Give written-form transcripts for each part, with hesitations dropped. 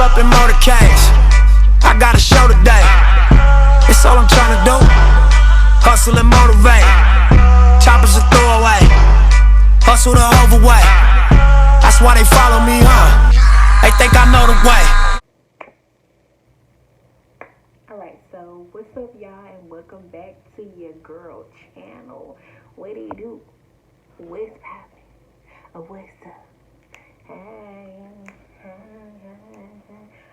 up in motorcades. I got a show today. It's all I'm trying to do. Hustle and motivate. Choppers a throwaway. Hustle the overweight. That's why they follow me, They think I know the way. Alright, so what's up, y'all, and welcome back to your girl channel. What do you do? What's poppin'? What's up? Hey.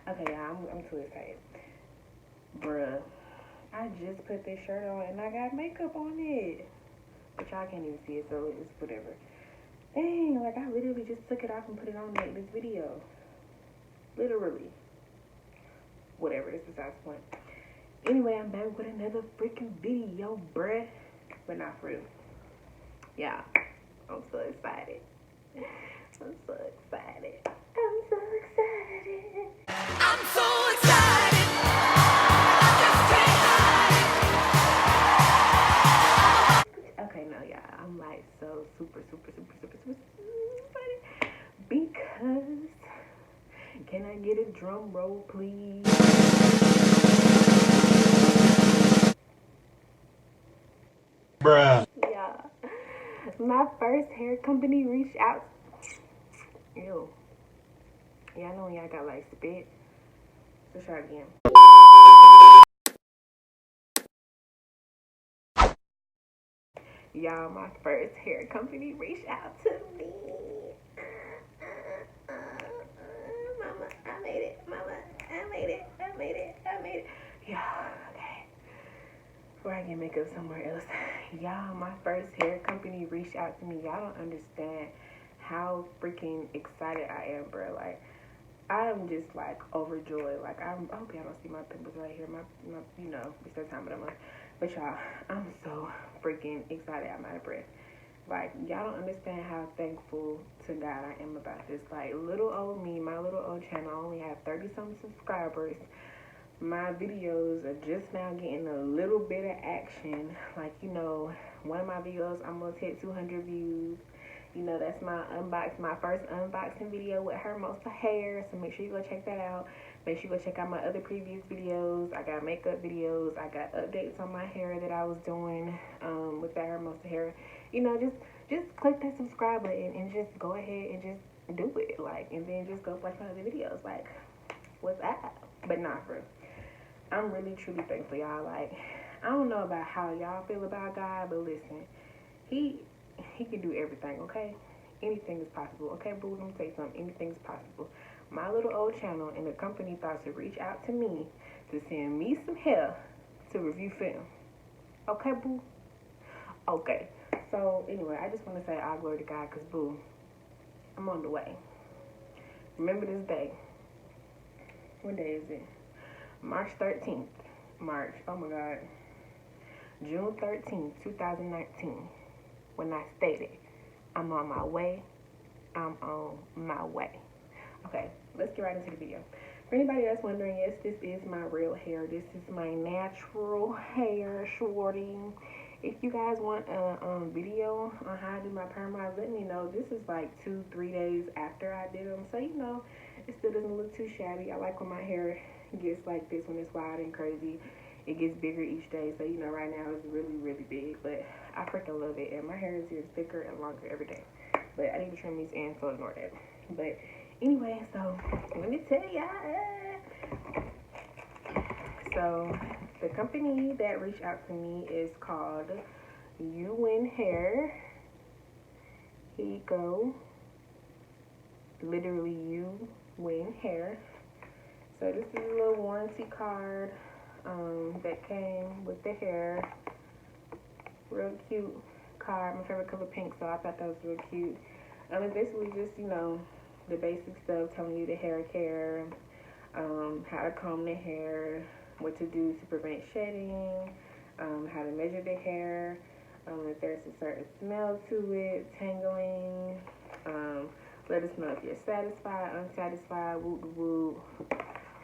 Okay, y'all, I'm too excited. Bruh, I just put this shirt on and I got makeup on it. But y'all can't even see it, so it's whatever. Dang, like I literally just took it off and put it on to make this video. Literally. Whatever, it's besides the point. Anyway, I'm back with another freaking video, bruh. But not for real. Yeah, I'm so excited. I'm so excited. I'm so excited. I'm so excited. I just can't hide it. Okay, no, y'all. I'm like so super excited. Because, can I get a drum roll, please? Bruh. Yeah. My first hair company reached out. Ew. Yeah, I know when y'all got like spit. Let's try it again. Y'all, my first hair company reached out to me. Mama, I made it. Mama, I made it. I made it. I made it. Yeah, okay. Before I get makeup somewhere else. Y'all, my first hair company reached out to me. Y'all don't understand how freaking excited I am, bro. Like, I'm just like overjoyed. Like, I hope y'all don't see my pimples right here. My you know, it's that time of the month. But y'all, I'm so freaking excited. I'm out of breath. Like, y'all don't understand how thankful to God I am about this. Like, little old me, my little old channel, I only have 30-something subscribers. My videos are just now getting a little bit of action. Like, you know, one of my videos almost hit 200 views. You know, that's my first unboxing video with her most of hair. So make sure you go check that out. Make sure you go check out my other previous videos. I got makeup videos. I got updates on my hair that I was doing with that her most of hair. You know, just click that subscribe button and just go ahead and just do it. Like, and then just go watch my other videos. Like, what's up? But not for real. I'm really truly thankful, y'all. Like, I don't know about how y'all feel about God, but listen, He can do everything, okay? Anything is possible, okay, boo? Let me tell you something. Anything is possible. My little old channel and the company thought to reach out to me to send me some hair to review film. Okay, boo? Okay. So, anyway, I just want to say all glory to God because, boo, I'm on the way. Remember this day. What day is it? March 13th. Oh my God. June 13th, 2019. When I stated, I'm on my way. I'm on my way. Okay, let's get right into the video. For anybody that's wondering, yes, this is my real hair. This is my natural hair, shorty. If you guys want a video on how I do my perma, let me know. This is like 2-3 days after I did them. So, you know, it still doesn't look too shabby. I like when my hair gets like this, when it's wild and crazy. It gets bigger each day. So, you know, right now it's really, really big. But I freaking love it. And my hair is getting thicker and longer every day. But I need to trim these in, so ignore that. But anyway, so let me tell y'all. So the company that reached out to me is called Youwin hair. Here you go. Literally Youwin hair. So this is a little warranty card that came with the hair. Real cute card. My favorite color pink, so I thought that was real cute. It's basically just, you know, the basic stuff, telling you the hair care, how to comb the hair, what to do to prevent shedding, how to measure the hair, if there's a certain smell to it, tangling, let us know if you're satisfied, unsatisfied, whoop.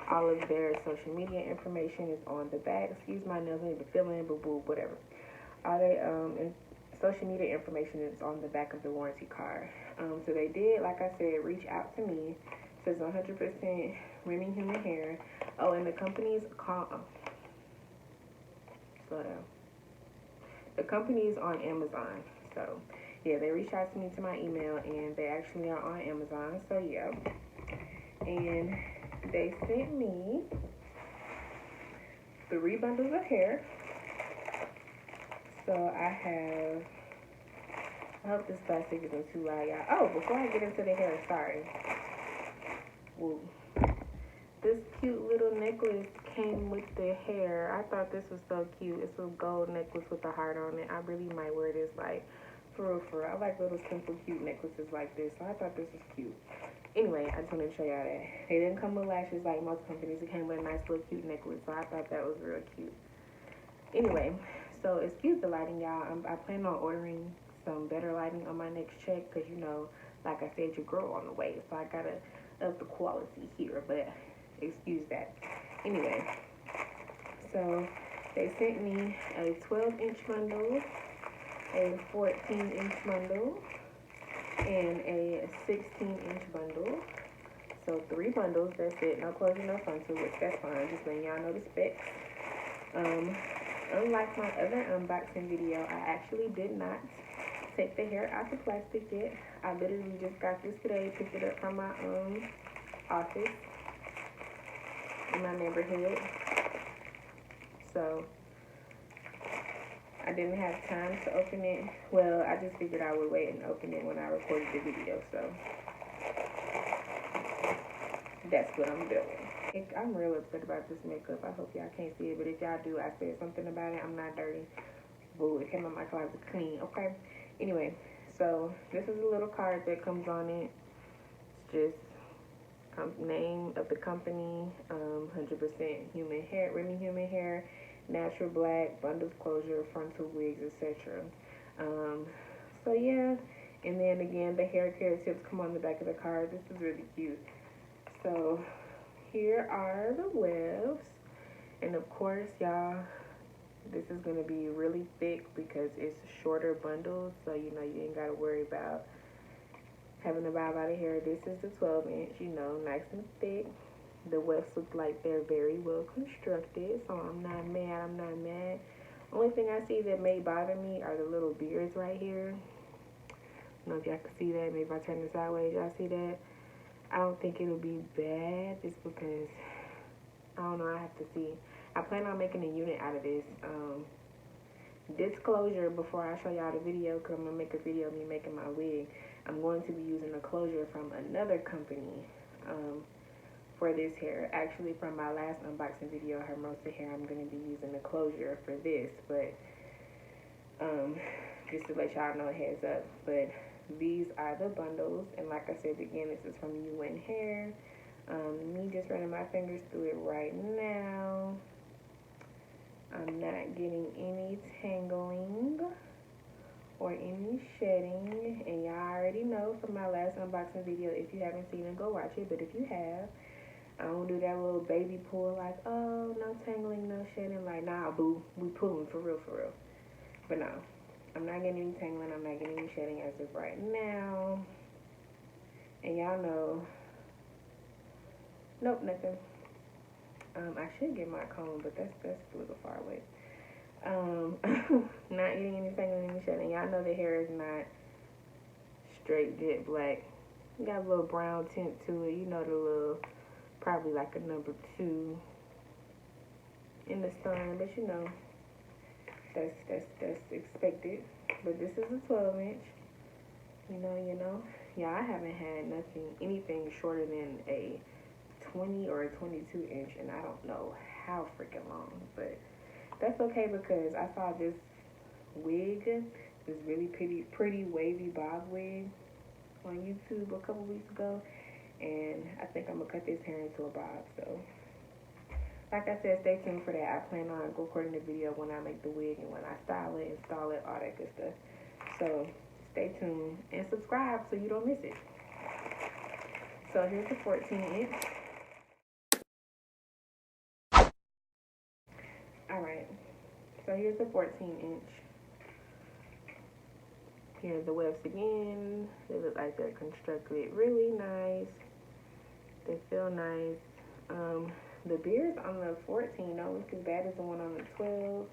All of their social media information is on the back. Excuse my nails, I need to fill in, but whoop, whatever. All their social media information is on the back of the warranty card. So they did, like I said, reach out to me Says 100% rimming human hair. Oh, and the company's called. Slow down. The company's on Amazon. So, yeah, they reached out to me to my email, and they actually are on Amazon. So, yeah. And they sent me 3 bundles of hair. So, I hope this plastic isn't too loud, y'all. Oh, before I get into the hair, sorry. Woo. This cute little necklace came with the hair. I thought this was so cute. It's a gold necklace with a heart on it. I really might wear this, like, for real, for real. I like little simple cute necklaces like this, so I thought this was cute. Anyway, I just wanted to show y'all that. They didn't come with lashes like most companies. It came with a nice little cute necklace, so I thought that was real cute. Anyway, so excuse the lighting, y'all. I plan on ordering some better lighting on my next check because, you know, like I said, your girl on the way, so I gotta up the quality here, but excuse that. Anyway, so they sent me a 12-inch bundle, a 14-inch bundle, and a 16-inch bundle. So 3 bundles, that's it. No closure, no frontal, which that's fine. Just letting y'all know the specs. Unlike my other unboxing video, I actually did not take the hair out the plastic yet. I literally just got this today, picked it up from my office in my neighborhood. So I didn't have time to open it. Well, I just figured I would wait and open it when I recorded the video, so that's what I'm doing. I'm real upset about this makeup. I hope y'all can't see it, but if y'all do, I said something about it. I'm not dirty. Boo, it came out my closet clean, okay? Anyway, so this is a little card that comes on it. It's just name of the company, 100% human hair, rimming human hair, natural black, bundles closure, frontal wigs, etc. So yeah, and then again, the hair care tips come on the back of the card. This is really cute. So here are the webs, and of course, y'all, this is going to be really thick because it's shorter bundles, so you know you ain't got to worry about having to buy a lot of hair. This is the 12-inch, you know, nice and thick. The wefts look like they're very well constructed, so I'm not mad. Only thing I see that may bother me are the little beards right here. I don't know if y'all can see that. Maybe if I turn this sideways, y'all see that? I don't think it'll be bad just because, I don't know, I have to see. I plan on making a unit out of this. Disclosure before I show y'all the video, because I'm going to make a video of me making my wig. I'm going to be using a closure from another company for this hair. Actually, from my last unboxing video, her Hermosa hair, I'm going to be using a closure for this. But just to let y'all know, heads up. But these are the bundles. And like I said, again, this is from Youwin Hair. Me just running my fingers through it right now. I'm not getting any tangling or any shedding, and y'all already know from my last unboxing video. If you haven't seen it, go watch it, but if you have, I don't do that little baby pull like, oh, no tangling, no shedding. Like, nah, boo, we pulling for real. But no, I'm not getting any tangling, I'm not getting any shedding as of right now. And y'all know, nope, nothing. I should get my comb, but that's a little far away. Not getting any tangling, any shedding. Y'all know the hair is not straight jet black. You got a little brown tint to it. You know, the little, probably like a number 2 in the sun, but you know, that's expected. But this is a 12-inch. You know. Yeah, I haven't had anything shorter than a 20 or a 22-inch, and I don't know how freaking long, but that's okay because I saw this wig, this really pretty wavy bob wig on YouTube a couple weeks ago, and I think I'm gonna cut this hair into a bob. So like I said, stay tuned for that. I plan on recording the video when I make the wig and when I style it, install it, all that good stuff. So stay tuned and subscribe so you don't miss it. So here's the 14-inch. Alright, so here's the 14-inch. Here's the webs again. They look like they're constructed really nice. They feel nice. The beards on the 14 don't look as bad as the one on the 12.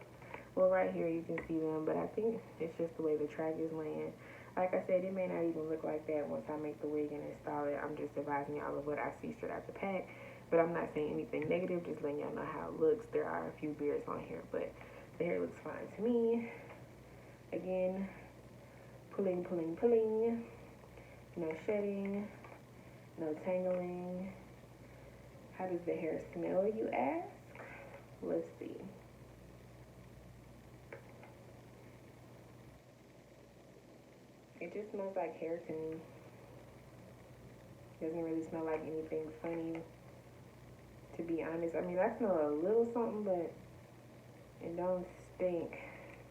Well, right here you can see them, but I think it's just the way the track is laying. Like I said, it may not even look like that once I make the wig and install it. I'm just advising y'all of what I see straight out the pack. But I'm not saying anything negative, just letting y'all know how it looks. There are a few beards on here, but the hair looks fine to me. Again, pulling, pulling, pulling. No shedding, no tangling. How does the hair smell, you ask? Let's see. It just smells like hair to me. Doesn't really smell like anything funny, to be honest. I mean, I smell a little something, but it don't stink.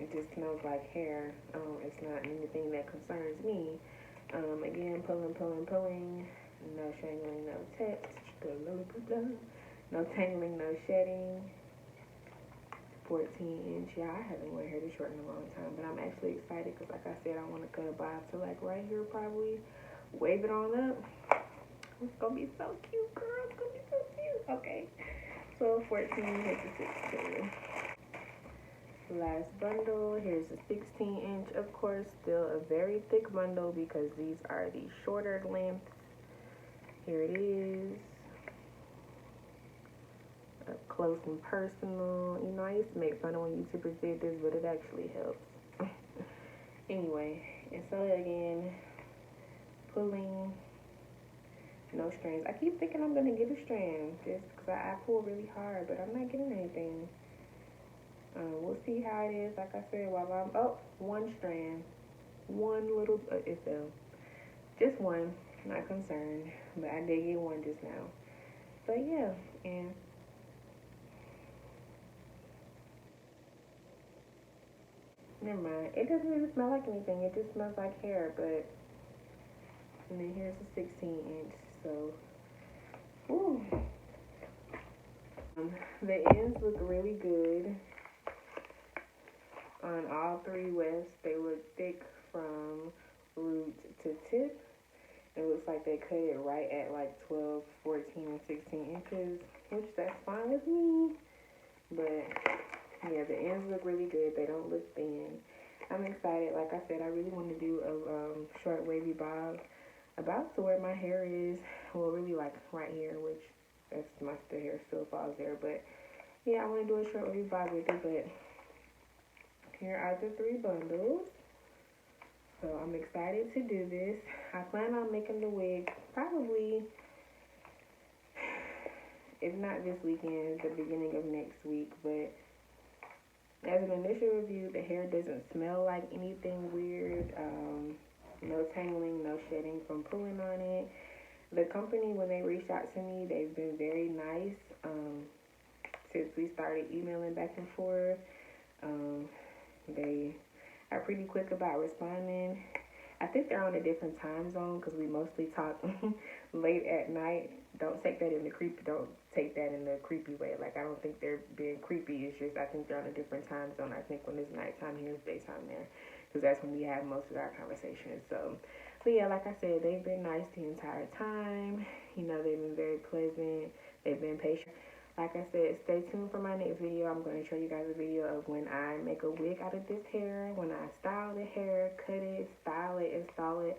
It just smells like hair. It's not anything that concerns me. Again, pulling, pulling, pulling. No strangling, no text. No tangling, no shedding. 14-inch. Yeah, I haven't worn hair this short in a long time, but I'm actually excited because, like I said, I want to cut a bob to like right here, probably. Wave it on up. It's gonna be so cute, girl. It's gonna be so cute. Okay. 12, 14, here's the 16. Last bundle. Here's a 16-inch. Of course, still a very thick bundle because these are the shorter lengths. Here it is. Up close and personal. You know, I used to make fun of when YouTubers did this, but it actually helps. Anyway, and so again, pulling. No strands. I keep thinking I'm gonna get a strand just because I pull really hard, but I'm not getting anything. We'll see how it is. Like I said, while I'm one strand, one little it fell. Just one. Not concerned, but I did get one just now. So yeah, and never mind. It doesn't really smell like anything. It just smells like hair. But and then here's a 16-inch. So, ooh. The ends look really good on all three wefts. They look thick from root to tip. It looks like they cut it right at like 12, 14, and 16 inches, which that's fine with me. But yeah, the ends look really good. They don't look thin. I'm excited. Like I said, I really want to do a short wavy bob about to where my hair is. Well, really like right here, which the hair still falls there. But yeah, I want to do a short wavy bob with it. But here are the 3 bundles. So I'm excited to do this. I plan on making the wig probably, if not this weekend, the beginning of next week. But as an initial review, the hair doesn't smell like anything weird. No tangling, no shedding from pulling on it. The company, when they reached out to me, they've been very nice since we started emailing back and forth. They are pretty quick about responding. I think they're on a different time zone because we mostly talk late at night. Don't take that in the creepy way. Like, I don't think they're being creepy. It's just I think they're on a different time zone. I think when it's nighttime here, it's daytime there, because that's when we have most of our conversations. So, but yeah, like I said, they've been nice the entire time. You know, they've been very pleasant. They've been patient. Like I said, stay tuned for my next video. I'm going to show you guys a video of when I make a wig out of this hair, when I style the hair, cut it, style it, install it,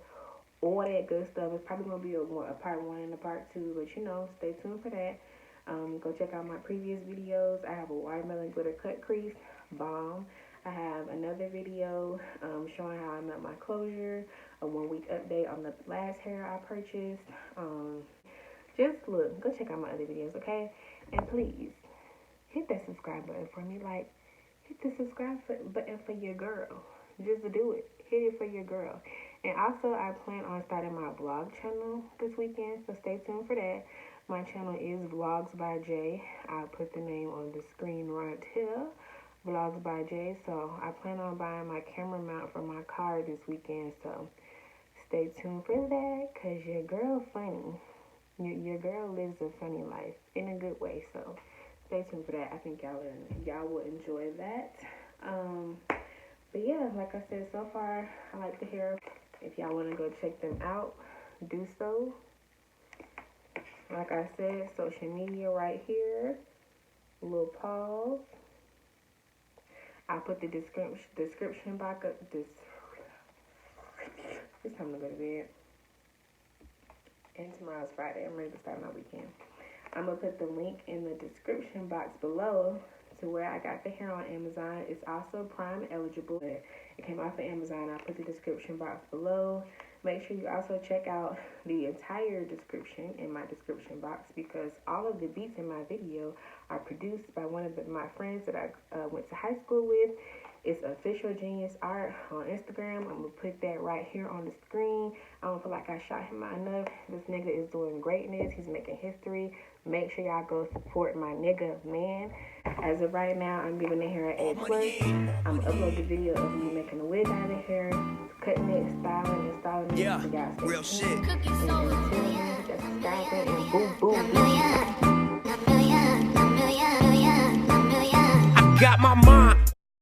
all that good stuff. It's probably going to be a part 1 and a part 2, but you know, stay tuned for that. Go check out my previous videos. I have a watermelon glitter cut crease, bomb. I have another video showing how I melt my closure, a 1-week update on the last hair I purchased. Just look, go check out my other videos, okay? And please, hit that subscribe button for me. Like, hit the subscribe button for your girl. Just do it. Hit it for your girl. And also, I plan on starting my vlog channel this weekend, so stay tuned for that. My channel is Vlogs by Jay. I'll put the name on the screen right here. Vlogs by Jay. So, I plan on buying my camera mount for my car this weekend, so stay tuned for that, because your girl funny. Your girl lives a funny life in a good way, so stay tuned for that. I think y'all will enjoy that. But yeah, like I said, so far I like the hair. If y'all want to go check them out, do so. Like I said, social media right here. A little pause. I put the description box up. It's time to go to bed. And tomorrow's Friday. I'm ready to start my weekend. I'm going to put the link in the description box below to where I got the hair on Amazon. It's also Prime eligible. It came off of Amazon. I put the description box below. Make sure you also check out the entire description in my description box, because all of the beats in my video are produced by one of my friends that I went to high school with. It's OFFICIALGENIUSART on Instagram. I'm going to put that right here on the screen. I don't feel like I shot him out enough. This nigga is doing greatness. He's making history. Make sure y'all go support my nigga, man. As of right now, I'm giving the hair an A+. I'm going to upload the video of me making a wig out of the hair, cutting it, styling, and installing it. Yeah, so y'all stay real tuned. shit. And until then, just subscribe and boom, boom, boom. I got my mind